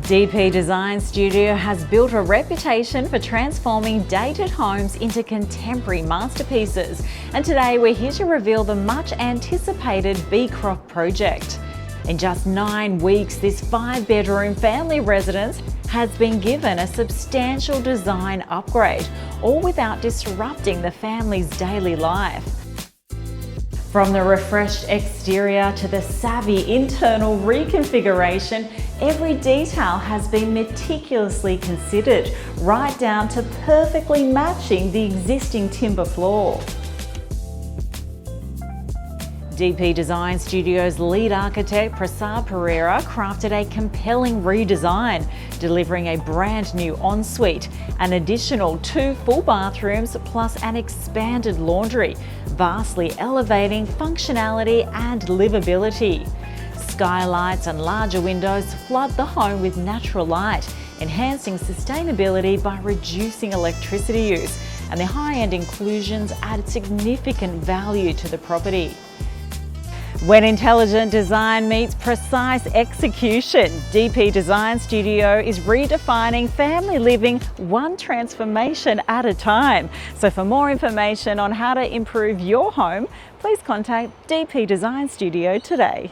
DP Design Studio has built a reputation for transforming dated homes into contemporary masterpieces, and today we're here to reveal the much anticipated Beecroft project. In just 9 weeks, this 5-bedroom family residence has been given a substantial design upgrade, all without disrupting the family's daily life. From the refreshed exterior to the savvy internal reconfiguration, every detail has been meticulously considered, right down to perfectly matching the existing timber floor. DP Design Studio's lead architect Prasad Pereira crafted a compelling redesign, delivering a brand new ensuite, an additional 2 full bathrooms plus an expanded laundry, vastly elevating functionality and livability. Skylights and larger windows flood the home with natural light, enhancing sustainability by reducing electricity use, and the high-end inclusions add significant value to the property. When intelligent design meets precise execution, DP Design Studio is redefining family living one transformation at a time. So for more information on how to improve your home, please contact DP Design Studio today.